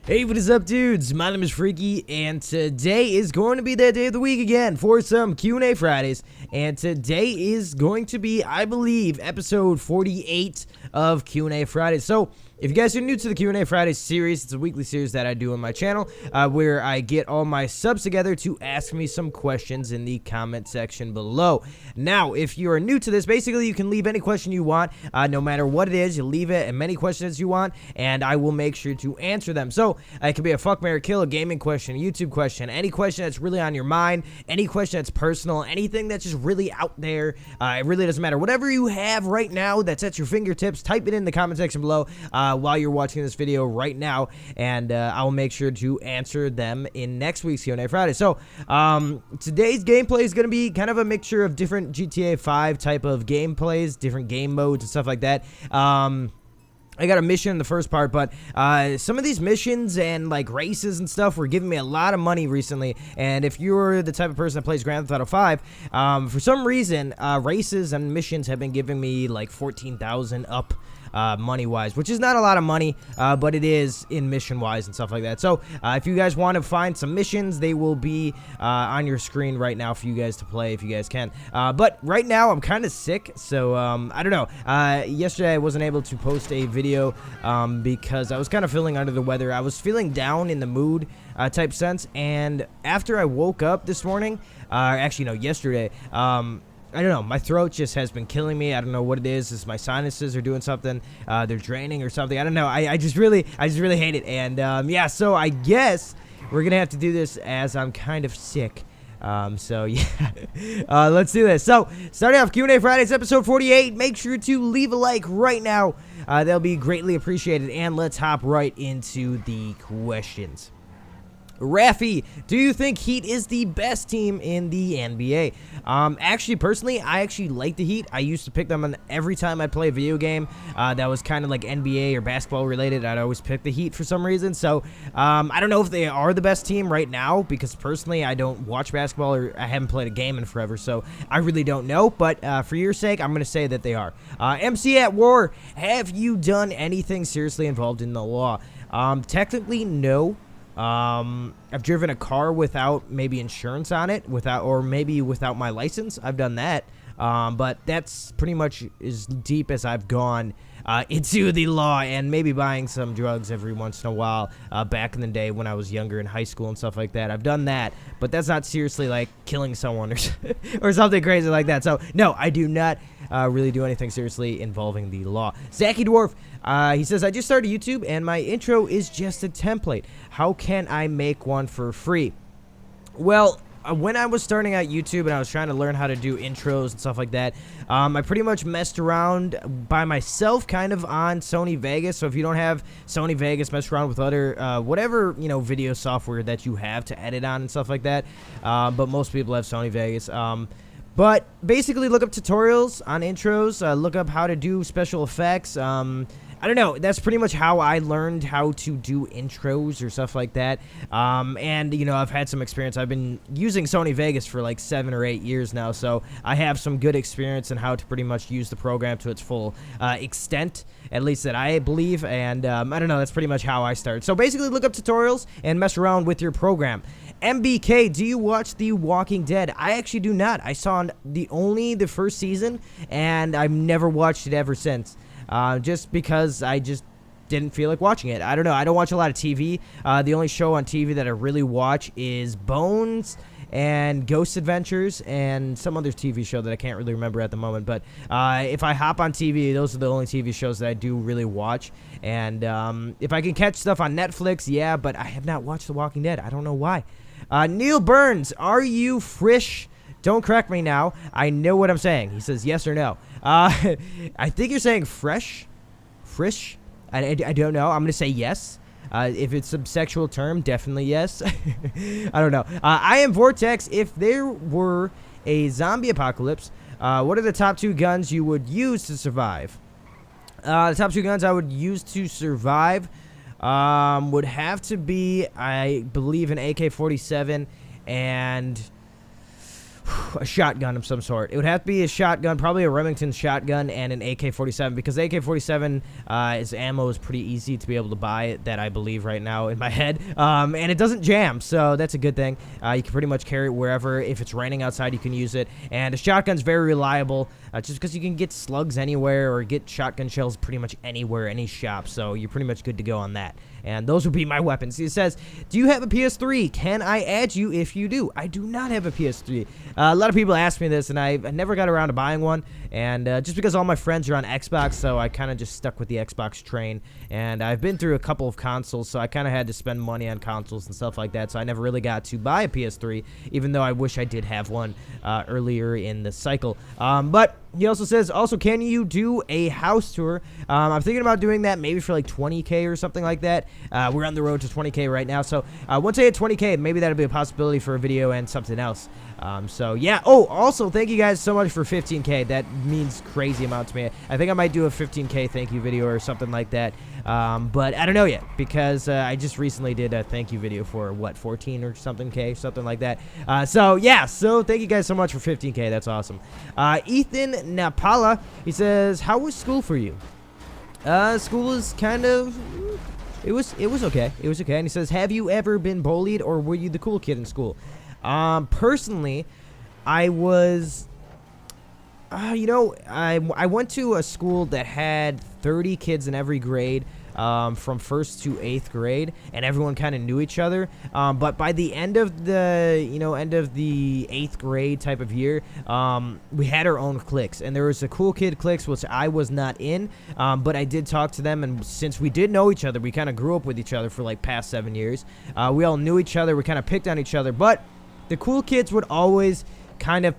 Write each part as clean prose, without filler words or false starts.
Hey, what is up, dudes? My name is Freaky, and today is going to be that day of the week again for some Q&A Fridays. And today is going to be, I believe, episode 48 of Q&A Fridays. So, if you guys are new to the Q&A Fridays series, it's a weekly series that I do on my channel where I get all my subs together to ask me some questions in the comment section below. Now, if you are new to this, basically you can leave any question you want, no matter what it is. You leave it as many questions you want, and I will make sure to answer them. So, it could be a fuck, marry, kill, a gaming question, a YouTube question, any question that's really on your mind, any question that's personal, anything that's just really out there. It really doesn't matter. Whatever you have right now that's at your fingertips, type it in the comment section below while you're watching this video right now, and I will make sure to answer them in next week's Q&A Friday. So, today's gameplay is going to be kind of a mixture of different GTA 5 type of gameplays, different game modes and stuff like that. I got a mission in the first part, but some of these missions and like races and stuff were giving me a lot of money recently. And if you're the type of person that plays Grand Theft Auto 5, for some reason, races and missions have been giving me like 14,000 up money-wise, which is not a lot of money, but it is in mission-wise and stuff like that. So if you guys want to find some missions, they will be on your screen right now for you guys to play if you guys can. But right now, I'm kind of sick, so I don't know. Yesterday, I wasn't able to post a video because I was kind of feeling under the weather. I was feeling down in the mood type sense, and after I woke up this morning, actually, no, yesterday, I don't know, my throat just has been killing me. I don't know what it is. It's my sinuses are doing something. They're draining or something. I don't know. I just really hate it. And yeah, so I guess we're gonna have to do this as I'm kind of sick. So yeah, let's do this. So starting off Q&A Fridays, episode 48. Make sure to leave a like right now. That'll be greatly appreciated. And let's hop right into the questions. Raffy, do you think Heat is the best team in the NBA? Actually, personally, I actually like the Heat. I used to pick them on every time I play a video game that was kind of like NBA or basketball related. I'd always pick the Heat for some reason. So, I don't know if they are the best team right now because personally, I don't watch basketball or I haven't played a game in forever. So, I really don't know. But for your sake, I'm going to say that they are. MC at War, have you done anything seriously involved in the law? Technically, no. I've driven a car without maybe insurance on it, or maybe without my license. I've done that. But that's pretty much as deep as I've gone into the law, and maybe buying some drugs every once in a while back in the day when I was younger in high school and stuff like that. I've done that, but that's not seriously like killing someone or something crazy like that. So no, I do not really do anything seriously involving the law. Zachy Dwarf, he says, I just started YouTube and my intro is just a template. How can I make one for free? Well, when I was starting out YouTube and I was trying to learn how to do intros and stuff like that, I pretty much messed around by myself kind of on Sony Vegas. So if you don't have Sony Vegas, mess around with other, whatever, you know, video software that you have to edit on and stuff like that. But most people have Sony Vegas. But basically look up tutorials on intros, look up how to do special effects. I don't know. That's pretty much how I learned how to do intros or stuff like that. And, you know, I've had some experience. I've been using Sony Vegas for like 7 or 8 years now, so I have some good experience in how to pretty much use the program to its full extent, at least that I believe. And I don't know. That's pretty much how I started. So basically look up tutorials and mess around with your program. MBK, do you watch The Walking Dead? I actually do not. I saw only the first season, and I've never watched it ever since. Just because I just didn't feel like watching it. I don't know. I don't watch a lot of TV. The only show on TV that I really watch is Bones and Ghost Adventures and some other TV show that I can't really remember at the moment. But if I hop on TV, those are the only TV shows that I do really watch. And if I can catch stuff on Netflix, yeah, but I have not watched The Walking Dead. I don't know why. Neil Burns, are you frish? Don't correct me now. I know what I'm saying. He says yes or no. I think you're saying fresh. Frish? I don't know. I'm going to say yes. If it's a sexual term, definitely yes. I don't know. I am Vortex. If there were a zombie apocalypse, what are the top 2 guns you would use to survive? The top 2 guns I would use to survive would have to be, I believe, an AK-47 and... a shotgun of some sort. It would have to be a shotgun, probably a Remington shotgun and an AK-47, because the AK-47 is ammo is pretty easy to be able to buy, that I believe right now in my head, and it doesn't jam, so that's a good thing. You can pretty much carry it wherever. If it's raining outside, you can use it, and a shotgun's very reliable, just because you can get slugs anywhere or get shotgun shells pretty much anywhere, any shop, so you're pretty much good to go on that. And those would be my weapons. It says, do you have a PS3? Can I add you if you do? I do not have a PS3. A lot of people ask me this, and I never got around to buying one. And just because all my friends are on Xbox, so I kind of just stuck with the Xbox train. And I've been through a couple of consoles, so I kind of had to spend money on consoles and stuff like that. So I never really got to buy a PS3, even though I wish I did have one earlier in the cycle. But he also says, can you do a house tour? I'm thinking about doing that maybe for like 20K or something like that. We're on the road to 20K right now. So once I hit 20K, maybe that'll be a possibility for a video and something else. So yeah. Oh, also, thank you guys so much for 15K. That means crazy amount to me. I think I might do a 15K thank you video or something like that. But I don't know yet, because I just recently did a thank you video for, what, 14 or something K, something like that. So yeah, so thank you guys so much for 15K. That's awesome. Ethan Napala, he says, how was school for you? School is kind of, it was okay. It was okay. And he says, have you ever been bullied, or were you the cool kid in school? Personally, I was, I went to a school that had 30 kids in every grade, from 1st to 8th grade, and everyone kind of knew each other. But by the end of the, end of the 8th grade type of year, we had our own cliques, and there was a cool kid cliques, which I was not in, but I did talk to them, and since we did know each other, we kind of grew up with each other for like past 7 years. We all knew each other, we kind of picked on each other, but the cool kids would always kind of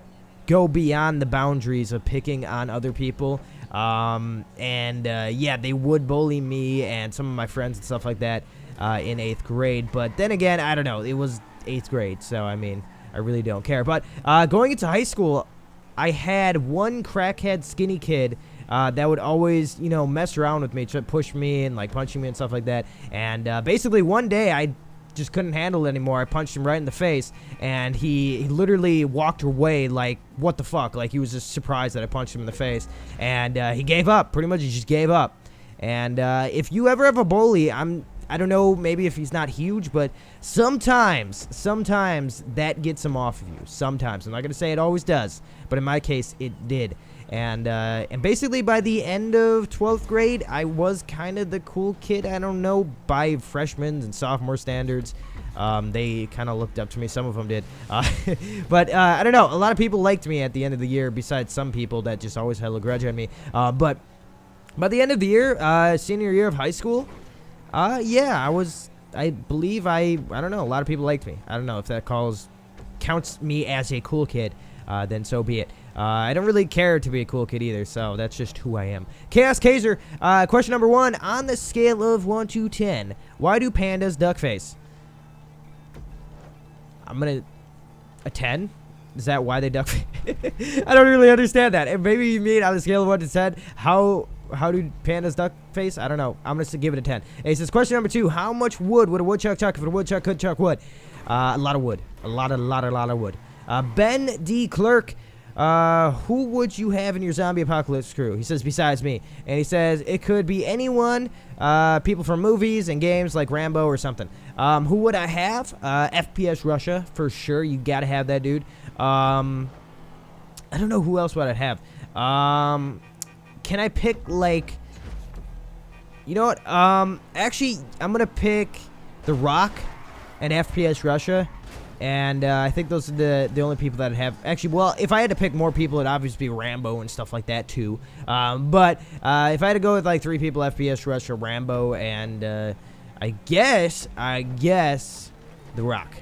go beyond the boundaries of picking on other people. Yeah, they would bully me and some of my friends and stuff like that in 8th grade. But then again, I don't know. It was 8th grade, so I mean, I really don't care. But going into high school, I had one crackhead skinny kid that would always, mess around with me, try to push me and like punching me and stuff like that. And basically one day I just couldn't handle it anymore. I punched him right in the face, and he literally walked away like, what the fuck? Like, he was just surprised that I punched him in the face, and he gave up. Pretty much, he just gave up. And if you ever have a bully, I don't know, maybe if he's not huge, but sometimes that gets him off of you. Sometimes. I'm not going to say it always does, but in my case, it did. And basically by the end of 12th grade, I was kind of the cool kid. I don't know, by freshman and sophomore standards. They kind of looked up to me. Some of them did. But I don't know. A lot of people liked me at the end of the year, besides some people that just always held a grudge on me. But by the end of the year, senior year of high school, yeah, I believe I don't know. A lot of people liked me. I don't know if that counts me as a cool kid. Then so be it. I don't really care to be a cool kid either, so that's just who I am. Chaos Kaiser, question number 1. On the scale of 1 to 10, why do pandas duck face? I'm gonna... a 10? Is that why they duck face? I don't really understand that. And maybe you mean on the scale of 1 to 10, how do pandas duck face? I don't know. I'm gonna give it a 10. Hey, it says, question number 2, how much wood would a woodchuck chuck if a woodchuck could chuck wood? A lot of wood. A lot of wood. Ben D. Clerk, who would you have in your zombie apocalypse crew? He says, besides me. And he says, it could be anyone, people from movies and games like Rambo or something. Who would I have? FPS Russia, for sure. You gotta have that dude. I don't know who else would I have. Can I pick, like... You know what? Actually, I'm gonna pick The Rock and FPS Russia. And I think those are the only people that I'd have. Actually, well, if I had to pick more people, it'd obviously be Rambo and stuff like that, too. But if I had to go with, like, 3 people, FPS Russia, Rambo, and I guess The Rock.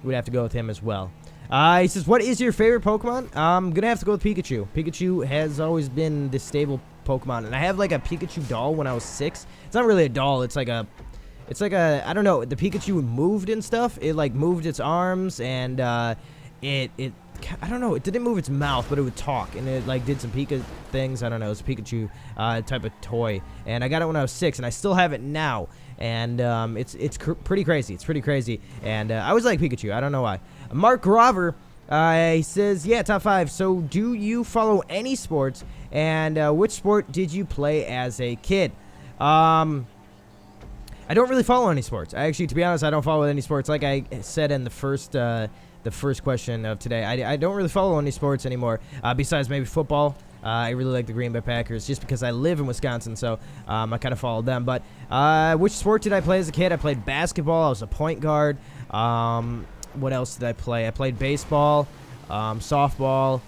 We'd have to go with him as well. He says, what is your favorite Pokemon? I'm going to have to go with Pikachu. Pikachu has always been the stable Pokemon. And I have, like, a Pikachu doll when I was 6. It's not really a doll. It's like a, I don't know, the Pikachu moved and stuff. It, like, moved its arms, and, I don't know, it didn't move its mouth, but it would talk, and it, like, did some Pika things. I don't know, it's a Pikachu, type of toy, and I got it when I was 6, and I still have it now, and, it's pretty crazy. It's pretty crazy, and, I always like Pikachu. I don't know why. Mark Grover, He says, yeah, top 5. So, do you follow any sports? And which sport did you play as a kid? I don't really follow any sports. Actually, to be honest, I don't follow any sports. Like I said in the first question of today, I don't really follow any sports anymore, besides maybe football. I really like the Green Bay Packers just because I live in Wisconsin, so I kind of followed them. But which sport did I play as a kid? I played basketball. I was a point guard. What else did I play? I played baseball, softball,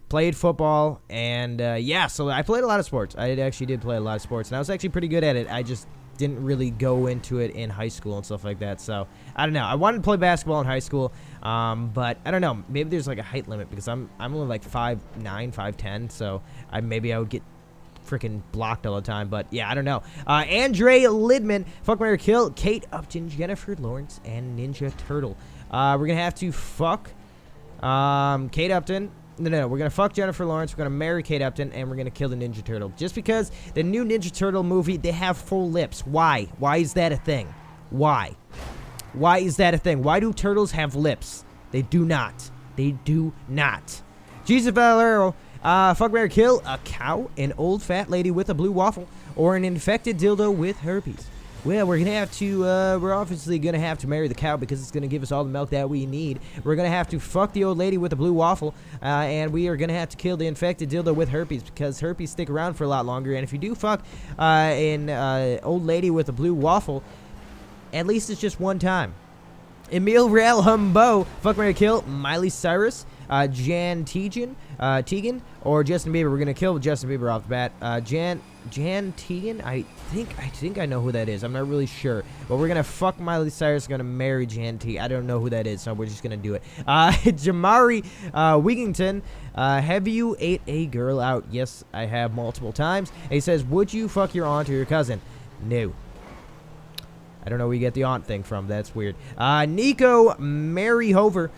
played football, and yeah, so I played a lot of sports. I actually did play a lot of sports, and I was actually pretty good at it. I just didn't really go into it in high school and stuff like that. So I don't know. I wanted to play basketball in high school, but I don't know. Maybe there's like a height limit because I'm only like 5'9", 5'10", so maybe I would get freaking blocked all the time. But yeah, I don't know. Andre Lidman, fuck, marry, kill Kate Upton, Jennifer Lawrence, and Ninja Turtle. We're gonna have to fuck Kate Upton. No, we're going to fuck Jennifer Lawrence, we're going to marry Kate Upton, and we're going to kill the Ninja Turtle. Just because the new Ninja Turtle movie, they have full lips. Why? Why is that a thing? Why? Why is that a thing? Why do turtles have lips? They do not. They do not. Jesus Valero, fuck, marry, kill a cow, an old fat lady with a blue waffle, or an infected dildo with herpes. Well, we're gonna have to, we're obviously gonna have to marry the cow because it's gonna give us all the milk that we need. We're gonna have to fuck the old lady with the blue waffle, and we are gonna have to kill the infected dildo with herpes because herpes stick around for a lot longer. And if you do fuck an old lady with a blue waffle, at least it's just one time. Emil Real Humbo, fuck, marry, kill Miley Cyrus, Jan Tegan, or Justin Bieber. We're gonna kill Justin Bieber off the bat. Jan Tegan, I think I know who that is. I'm not really sure, but we're gonna fuck Miley Cyrus. Gonna marry Jan T. I don't know who that is, so we're just gonna do it. Jamari Wigington, have you ate a girl out? Yes, I have multiple times. And he says, would you fuck your aunt or your cousin? No. I don't know where you get the aunt thing from. That's weird. Nico Maryhover,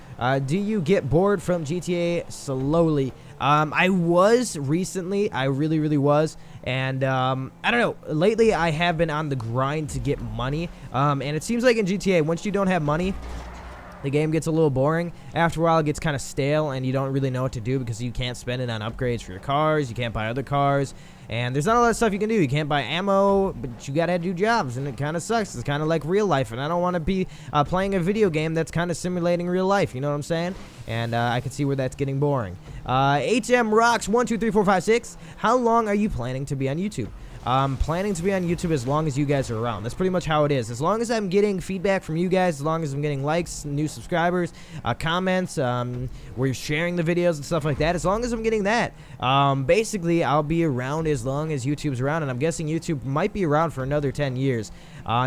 do you get bored from GTA slowly? I was recently. I really was. And I don't know. Lately, I have been on the grind to get money. And it seems like in GTA, once you don't have money, the game gets a little boring. After a while, it gets kind of stale, and you don't really know what to do because you can't spend it on upgrades for your cars. You can't buy other cars. And there's not a lot of stuff you can do. You can't buy ammo, but you gotta do jobs, and it kind of sucks. It's kind of like real life, and I don't want to be playing a video game that's kind of simulating real life. You know what I'm saying? And I can see where that's getting boring. HM Rocks 1 2 3 4 5 6. How long are you planning to be on YouTube? Planning to be on YouTube as long as you guys are around. That's pretty much how it is. As long as I'm getting feedback from you guys, as long as I'm getting likes, new subscribers, comments, where you're sharing the videos and stuff like that, as long as I'm getting that, basically I'll be around as long as YouTube's around, and I'm guessing YouTube might be around for another 10 years,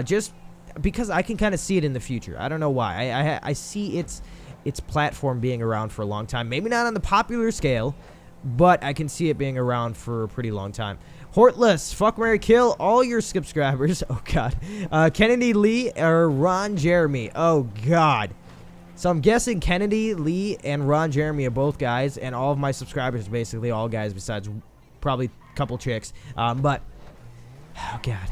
just because I can kind of see it in the future. I don't know why. I see its platform being around for a long time. Maybe not on the popular scale, but I can see it being around for a pretty long time. Hortless, fuck, marry, kill all your subscribers. Oh, God. Kennedy Lee or Ron Jeremy. Oh, God. So I'm guessing Kennedy Lee and Ron Jeremy are both guys, and all of my subscribers are basically all guys besides probably a couple chicks. But, oh, God.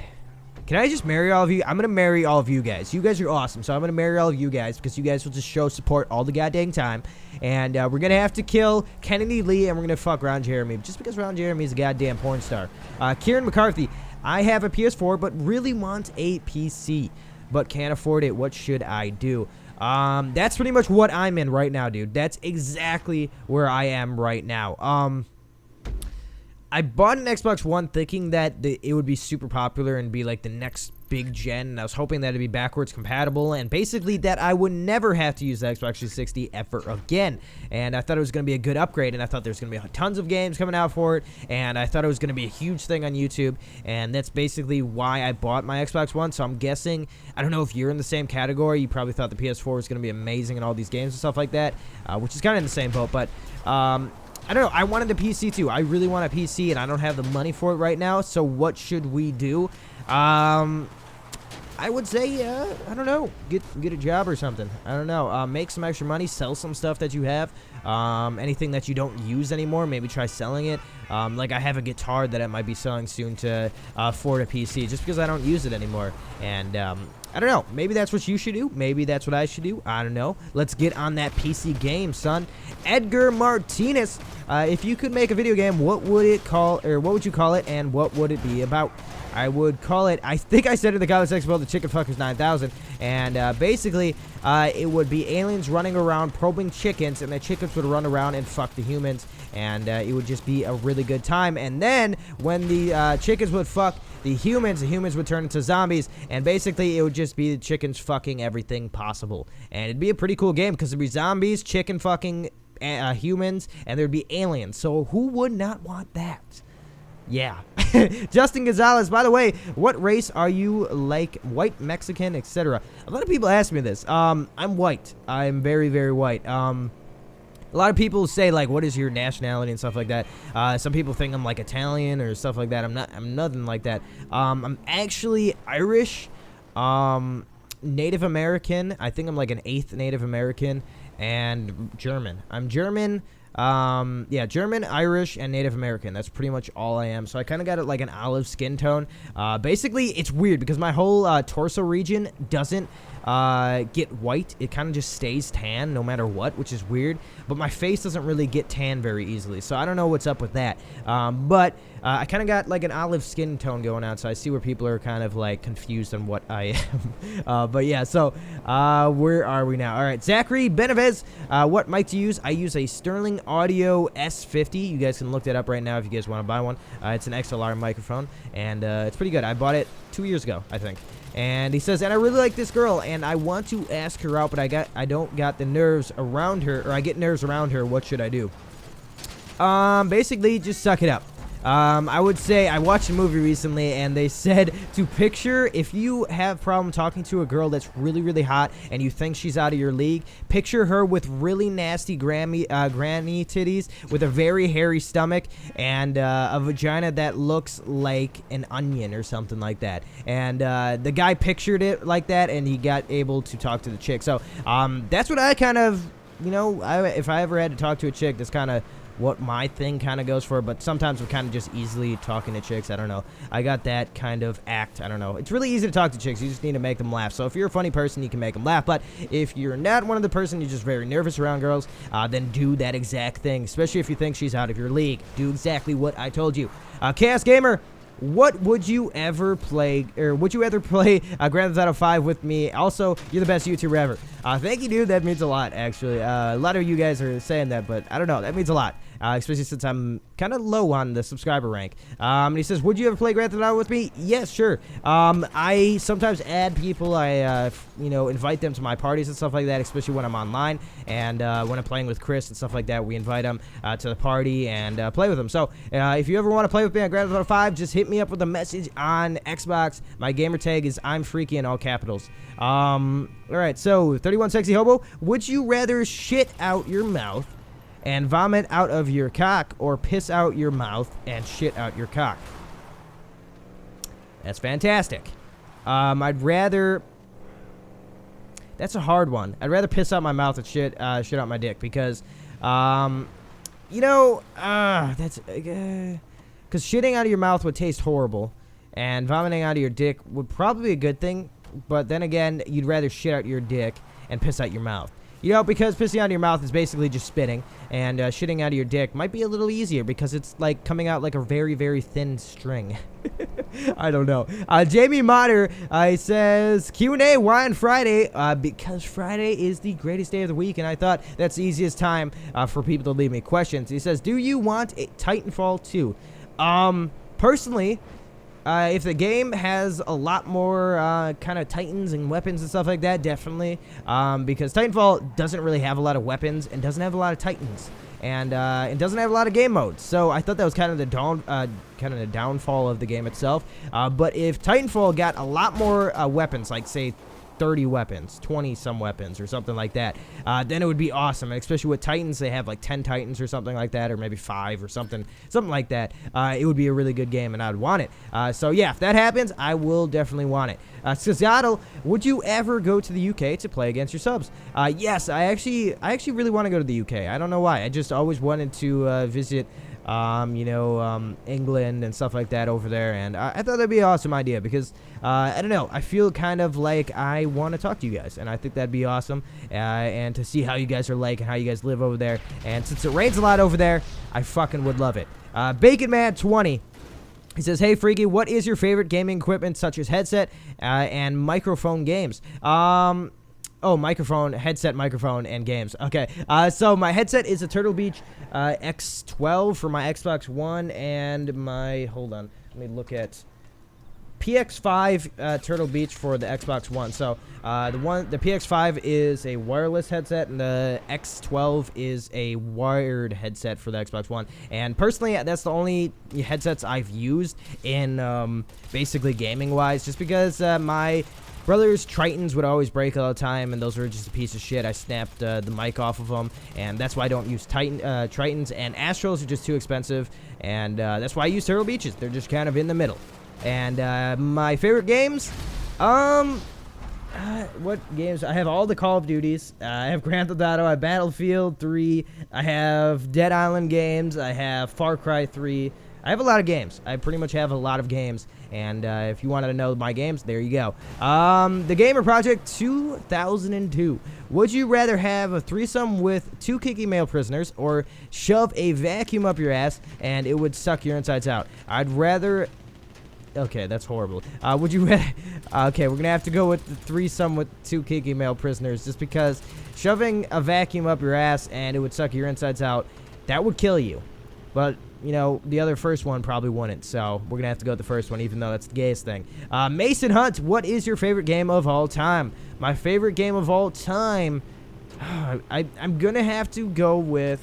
Can I just marry all of you? I'm going to marry all of you guys. You guys are awesome, so I'm going to marry all of you guys because you guys will just show support all the goddamn time. And we're going to have to kill Kennedy Lee, and we're going to fuck Ron Jeremy just because Ron Jeremy is a goddamn porn star. Kieran McCarthy, I have a PS4 but really want a PC but can't afford it. What should I do? That's pretty much what I'm in right now, dude. That's exactly where I am right now. I bought an Xbox One thinking that it would be super popular and be like the next big gen, and I was hoping that it'd be backwards compatible, and basically that I would never have to use the Xbox 360 ever again. And I thought it was going to be a good upgrade, and I thought there was going to be tons of games coming out for it, and I thought it was going to be a huge thing on YouTube, and that's basically why I bought my Xbox One. So I'm guessing, I don't know if you're in the same category, you probably thought the PS4 was going to be amazing and all these games and stuff like that, which is kind of in the same boat, but I don't know. I wanted a PC too. I really want a PC, and I don't have the money for it right now. So what should we do? I would say, I don't know, get a job or something. I don't know. Make some extra money, sell some stuff that you have. Anything that you don't use anymore, maybe try selling it. Like I have a guitar that I might be selling soon to afford a PC, just because I don't use it anymore. And I don't know. Maybe that's what you should do. Maybe that's what I should do. I don't know. Let's get on that PC game, son. Edgar Martinez. If you could make a video game, what would it call, or what would you call it, and what would it be about? I would call it, I think I said in the comment section below, the Chicken Fuckers 9000, and basically, it would be aliens running around probing chickens, and the chickens would run around and fuck the humans, and it would just be a really good time. And then, when the chickens would fuck the humans would turn into zombies, and basically, it would just be the chickens fucking everything possible. And it'd be a pretty cool game, because it'd be zombies, chicken fucking humans, and there'd be aliens. So, who would not want that? Yeah. Justin Gonzalez, by the way, what race are you, like white, Mexican, etc.? A lot of people ask me this. I'm white. I'm very, very white. A lot of people say, like, what is your nationality and stuff like that. Some people think I'm, like, Italian or stuff like that. I'm nothing like that. I'm actually Irish, Native American. I think I'm, like, an 8th Native American, and German. I'm German. Yeah, German, Irish, and Native American. That's pretty much all I am. So I kind of got it like an olive skin tone. Basically, it's weird because my whole torso region doesn't get white. It kind of just stays tan no matter what, which is weird. But my face doesn't really get tan very easily. So I don't know what's up with that. But I kind of got like an olive skin tone going on. So I see where people are kind of like confused on what I am. But yeah, so where are we now? All right, Zachary Benevez. What mic do you use? I use a Sterling Audio S50. You guys can look that up right now if you guys want to buy one. It's an XLR microphone, and it's pretty good. I bought it 2 years ago, I think. And he says, and I really like this girl, and I want to ask her out, but I don't got the nerves around her, or I get nerves around her. What should I do? Basically, just suck it up. I would say I watched a movie recently, and they said to picture if you have problem talking to a girl that's really, really hot and you think she's out of your league, picture her with really nasty granny titties, with a very hairy stomach, and a vagina that looks like an onion or something like that. And the guy pictured it like that, and he got able to talk to the chick. So that's what I kind of, you know, if I ever had to talk to a chick, that's kind of what my thing kind of goes for. But sometimes I'm kind of just easily talking to chicks. I don't know. I got that kind of act. I don't know. It's really easy to talk to chicks. You just need to make them laugh. So if you're a funny person, you can make them laugh. But if you're not one of the person, you're just very nervous around girls, then do that exact thing. Especially if you think she's out of your league. Do exactly what I told you. Chaos Gamer, what would you ever play, or would you rather play Grand Theft Auto 5 with me? Also, you're the best YouTuber ever. Thank you, dude. That means a lot, actually. A lot of you guys are saying that, but I don't know. That means a lot. Especially since I'm kind of low on the subscriber rank. And he says, would you ever play Grand Theft Auto with me? Yes, sure. I sometimes add people. I, you know, invite them to my parties and stuff like that, especially when I'm online. And when I'm playing with Chris and stuff like that, we invite them to the party and play with them. So if you ever want to play with me on Grand Theft Auto 5, just hit me up with a message on Xbox. My gamer tag is ImFr3ke in all capitals. All right, so 31 Sexy Hobo, would you rather shit out your mouth and vomit out of your cock, or piss out your mouth and shit out your cock? That's fantastic. I'd rather... That's a hard one. I'd rather piss out my mouth and shit out my dick, because, you know, that's... Because shitting out of your mouth would taste horrible, and vomiting out of your dick would probably be a good thing, but then again, you'd rather shit out your dick and piss out your mouth. You know, because pissing out of your mouth is basically just spitting, and shitting out of your dick might be a little easier because it's like coming out like a very, very thin string. I don't know. Jamie Motter says, Q&A, why on Friday? Because Friday is the greatest day of the week, and I thought that's the easiest time for people to leave me questions. He says, do you want a Titanfall 2? Personally, if the game has a lot more kind of titans and weapons and stuff like that, definitely. Because Titanfall doesn't really have a lot of weapons and doesn't have a lot of titans, and it doesn't have a lot of game modes. So I thought that was kind of the downfall of the game itself. But if Titanfall got a lot more weapons, like say 30 weapons, 20 some weapons or something like that, then it would be awesome. And especially with Titans, they have like 10 Titans or something like that, or maybe 5 or something like that. It would be a really good game, and I'd want it. So yeah, if that happens, I will definitely want it. Scaziaddle, would you ever go to the UK to play against your subs? Yes, I actually really want to go to the UK. I don't know why. I just always wanted to visit England and stuff like that over there. And I thought that'd be an awesome idea because, I don't know, I feel kind of like I want to talk to you guys. And I think that'd be awesome. And to see how you guys are like and how you guys live over there. And since it rains a lot over there, I fucking would love it. Bacon Man 20. He says, "Hey, Freaky, what is your favorite gaming equipment such as headset and microphone games?" Oh, microphone, headset, microphone, and games. Okay, so my headset is a Turtle Beach X12 for my Xbox One, and my, hold on, let me look at PX5 Turtle Beach for the Xbox One. So the PX5 is a wireless headset, and the X12 is a wired headset for the Xbox One. And personally, that's the only headsets I've used in basically gaming-wise, just because my brother's Tritons would always break all the time, and those were just a piece of shit. I snapped the mic off of them, and that's why I don't use Tritons. And Astros are just too expensive, and that's why I use Turtle Beaches. They're just kind of in the middle. And my favorite games, what games? I have all the Call of Duties. I have Grand Theft Auto. I have Battlefield 3. I have Dead Island games. I have Far Cry 3. I have a lot of games. I pretty much have a lot of games. And if you wanted to know my games, there you go. The Gamer Project 2002. Would you rather have a threesome with 2 kinky male prisoners or shove a vacuum up your ass and it would suck your insides out? I'd rather... Okay, that's horrible. Would you rather... Okay, we're going to have to go with the threesome with 2 kinky male prisoners just because shoving a vacuum up your ass and it would suck your insides out, that would kill you. But... the other first one probably wouldn't, so we're going to have to go with the first one, even though that's the gayest thing. Mason Hunt, what is your favorite game of all time? My favorite game of all time, I'm going to have to go with,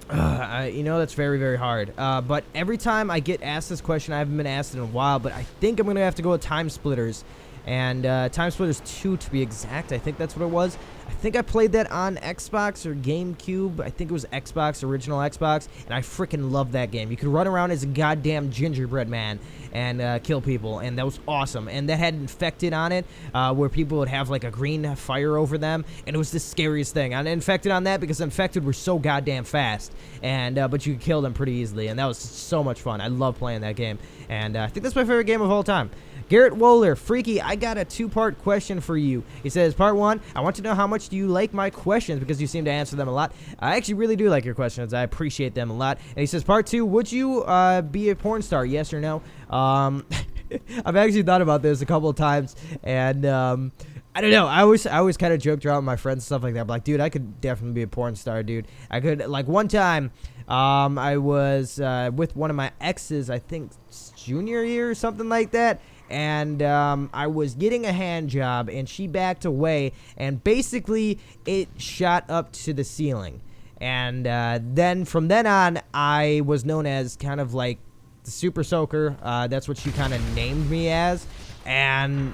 that's very, very hard. But every time I get asked this question, I haven't been asked in a while, but I think I'm going to have to go with Time Splitters. And Time Splitters 2, to be exact. I think that's what it was. I think I played that on Xbox or GameCube. I think it was Xbox, original Xbox. And I freaking loved that game. You could run around as a goddamn gingerbread man and kill people. And that was awesome. And that had Infected on it, where people would have like a green fire over them. And it was the scariest thing. I Infected on that because Infected were so goddamn fast. And but you could kill them pretty easily. And that was so much fun. I love playing that game. And I think that's my favorite game of all time. Garrett Wohler, Freaky, I got a 2-part question for you. He says, part 1, I want to know how much do you like my questions because you seem to answer them a lot. I actually really do like your questions. I appreciate them a lot. And he says, part 2, would you be a porn star, yes or no? I've actually thought about this a couple of times, and I don't know. I always kind of joked around with my friends and stuff like that. I'm like, dude, I could definitely be a porn star, dude. I could, like, one time, I was with one of my exes, I think junior year or something like that. And I was getting a hand job, and she backed away, and basically it shot up to the ceiling. And then from then on, I was known as kind of like the Super Soaker. That's what she kind of named me as. And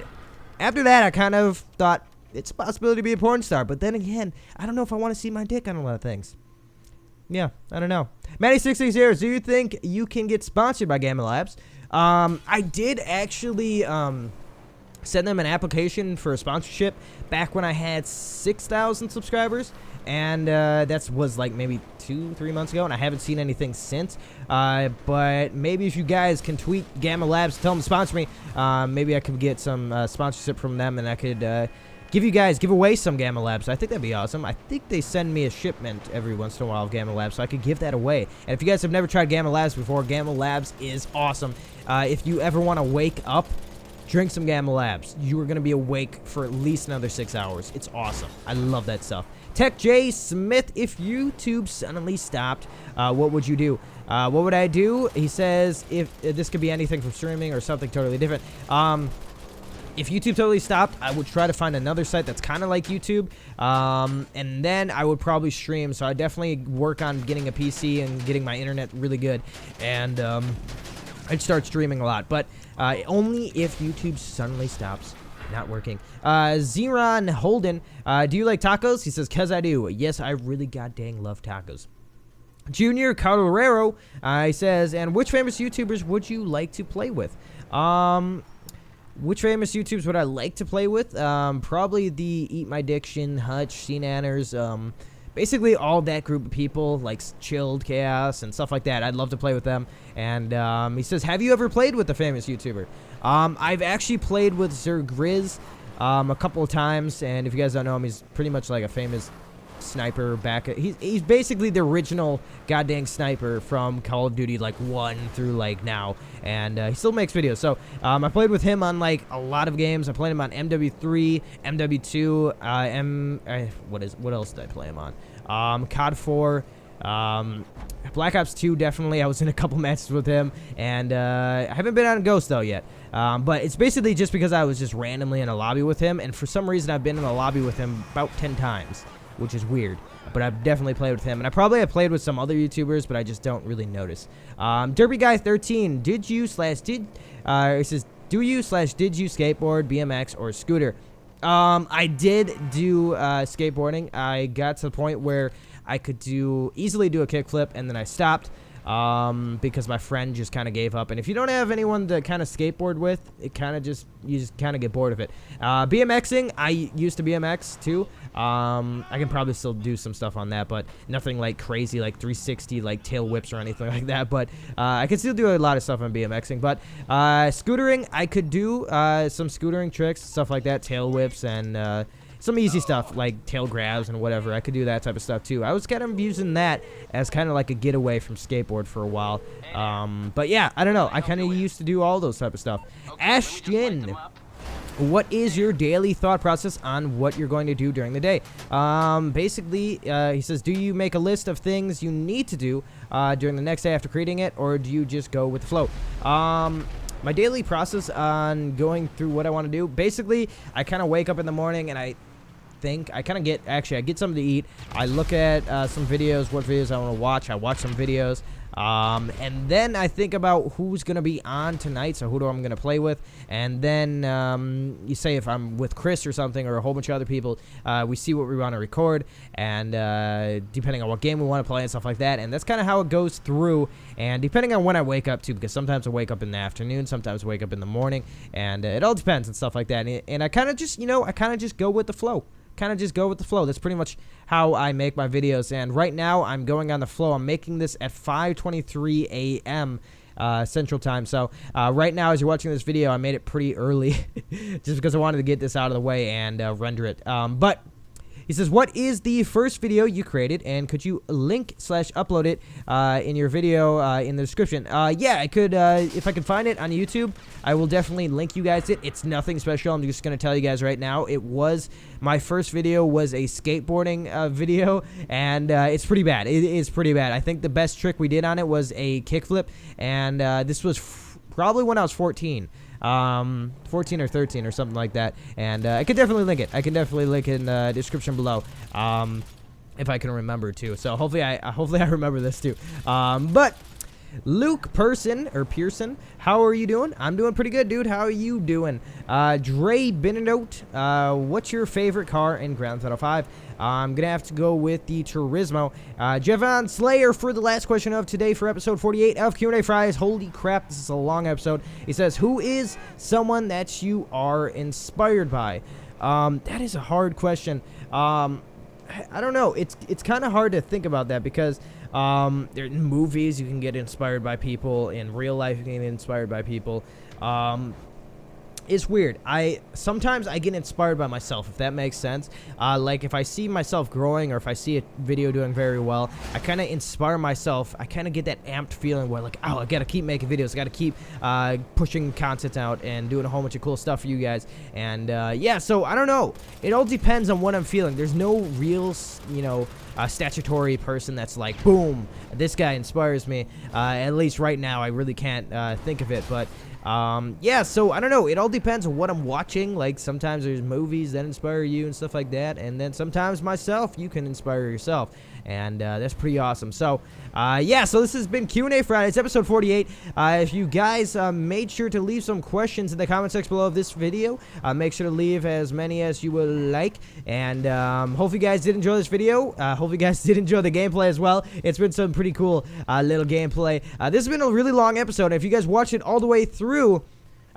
after that, I kind of thought it's a possibility to be a porn star. But then again, I don't know if I want to see my dick on a lot of things. Yeah, I don't know. Matty660, do you think you can get sponsored by Gammalabs? I did actually send them an application for a sponsorship back when I had 6,000 subscribers, and that was like maybe 2-3 months ago, and I haven't seen anything since. But maybe if you guys can tweet Gammalabs, tell them to sponsor me, maybe I could get some sponsorship from them, and I could give away some Gammalabs. I think that'd be awesome. I think they send me a shipment every once in a while of Gammalabs, so I could give that away. And if you guys have never tried Gammalabs before, Gammalabs is awesome. If you ever want to wake up, drink some Gammalabs. You are going to be awake for at least another 6 hours. It's awesome. I love that stuff. Tech J Smith, if YouTube suddenly stopped, what would you do? What would I do? He says, if this could be anything from streaming or something totally different. If YouTube totally stopped, I would try to find another site that's kind of like YouTube, and then I would probably stream. So I definitely work on getting a PC and getting my internet really good, and I'd start streaming a lot. But only if YouTube suddenly stops not working. Zeron Holden, do you like tacos? He says, 'cause I do. Yes, I really goddamn love tacos. Junior Calorero, he says, and which famous YouTubers would you like to play with? Which famous YouTubers would I like to play with? Probably the Eat My Diction, Hutch, Cnanners, basically all that group of people, like Chilled Chaos and stuff like that. I'd love to play with them. And he says, have you ever played with a famous YouTuber? I've actually played with Sir Grizz a couple of times, and if you guys don't know him, he's pretty much like a famous sniper back. He's basically the original goddamn sniper from Call of Duty, like 1 through like now, and he still makes videos. So I played with him on like a lot of games. I played him on MW3, MW2, what else did I play him on? COD 4. Black Ops 2, definitely. I was in a couple matches with him, and I haven't been on Ghost though yet. But it's basically just because I was just randomly in a lobby with him, and for some reason I've been in a lobby with him about 10 times, which is weird. But I've definitely played with him, and I probably have played with some other YouTubers, but I just don't really notice. Derby Guy 13, it says, do you skateboard, BMX, or scooter? I did do skateboarding. I got to the point where I could easily do a kickflip, and then I stopped because my friend just kind of gave up. And if you don't have anyone to kind of skateboard with, you just kind of get bored of it. BMXing, I used to BMX too. I can probably still do some stuff on that, but nothing like crazy, like 360, like tail whips or anything like that. But I can still do a lot of stuff on BMXing. But scootering, I could do some scootering tricks, stuff like that, tail whips, and some easy stuff like tail grabs and whatever. I could do that type of stuff too. I was kind of using that as kind of like a getaway from skateboard for a while. But yeah, I don't know. I kind of used to do all those type of stuff. Ashton, what is your daily thought process on what you're going to do during the day? Basically, he says, do you make a list of things you need to do during the next day after creating it, or do you just go with the flow? My daily process on going through what I want to do, basically, I kind of wake up in the morning and I get something to eat. I look at some videos, what videos I want to watch. I watch some videos. And then I think about who's going to be on tonight, so who I'm going to play with. And then you say if I'm with Chris or something or a whole bunch of other people, we see what we want to record, and depending on what game we want to play and stuff like that. And that's kind of how it goes through, and depending on when I wake up too, because sometimes I wake up in the afternoon, sometimes I wake up in the morning, and it all depends and stuff like that. And I kind of just, go with the flow. That's pretty much how I make my videos. And right now, I'm going on the flow. I'm making this at 5:23 a.m. Central Time. So right now, as you're watching this video, I made it pretty early just because I wanted to get this out of the way and render it. But he says, what is the first video you created, and could you link/upload it in your video in the description? Yeah, I could. If I can find it on YouTube, I will definitely link you guys it. It's nothing special. I'm just going to tell you guys right now. My first video was a skateboarding video, and it's pretty bad. It is pretty bad. I think the best trick we did on it was a kickflip, and this was probably when I was 14. 14 or 13 or something like that, and I could definitely link it. I can definitely link it in the description below, if I can remember too. So hopefully I remember this too. But Luke Pearson, how are you doing? I'm doing pretty good, dude. How are you doing? Dre Benenote, what's your favorite car in Grand Theft Auto 5? I'm going to have to go with the Turismo. Javon Slayer for the last question of today for episode 48 of Q&A Fridays. Holy crap, this is a long episode. He says, who is someone that you are inspired by? That is a hard question. I don't know. It's kind of hard to think about that because in movies you can get inspired by people. In real life you can get inspired by people. It's weird. Sometimes I get inspired by myself, if that makes sense. Like if I see myself growing or if I see a video doing very well, I kind of inspire myself. I kind of get that amped feeling where like, oh, I got to keep making videos. I got to keep pushing content out and doing a whole bunch of cool stuff for you guys. And yeah, so I don't know. It all depends on what I'm feeling. There's no real, statutory person that's like, boom, this guy inspires me. At least right now, I really can't think of it. But yeah, so I don't know. It all depends on what I'm watching. Like sometimes there's movies that inspire you and stuff like that, and then sometimes myself, you can inspire yourself, and that's pretty awesome. So yeah, so this has been Q&A Fridays, episode 48. If you guys made sure to leave some questions in the comment section below of this video, make sure to leave as many as you would like, and hope you guys did enjoy this video. Hope you guys did enjoy the gameplay as well. It's been some pretty cool little gameplay. This has been a really long episode, and if you guys watched it all the way through,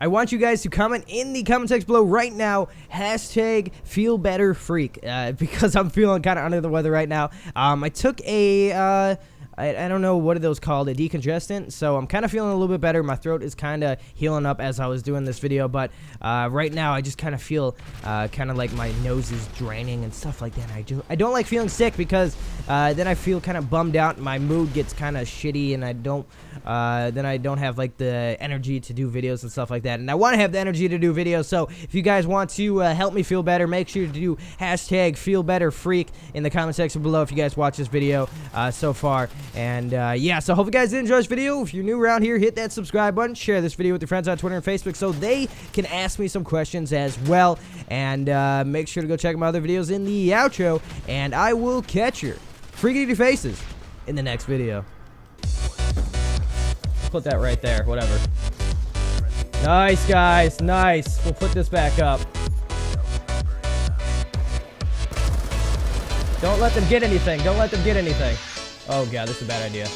I want you guys to comment in the comment section below right now, hashtag #FeelBetterFreak, because I'm feeling kind of under the weather right now. I took a, I don't know what are those called, a decongestant, so I'm kind of feeling a little bit better. My throat is kind of healing up as I was doing this video, but right now I just kind of feel kind of like my nose is draining and stuff like that. I don't like feeling sick because then I feel kind of bummed out and my mood gets kind of shitty, and then I don't have like the energy to do videos and stuff like that. And I want to have the energy to do videos, so if you guys want to help me feel better, make sure to do hashtag #FeelBetterFreak in the comment section below if you guys watch this video so far. And yeah, so hope you guys did enjoy this video. If you're new around here, hit that subscribe button, share this video with your friends on Twitter and Facebook so they can ask me some questions as well. And make sure to go check my other videos in the outro, and I will catch your freaky your faces in the next video. Put that right there, whatever. Nice, guys, nice. We'll put this back up. Don't let them get anything. Don't let them get anything. Oh god, this is a bad idea.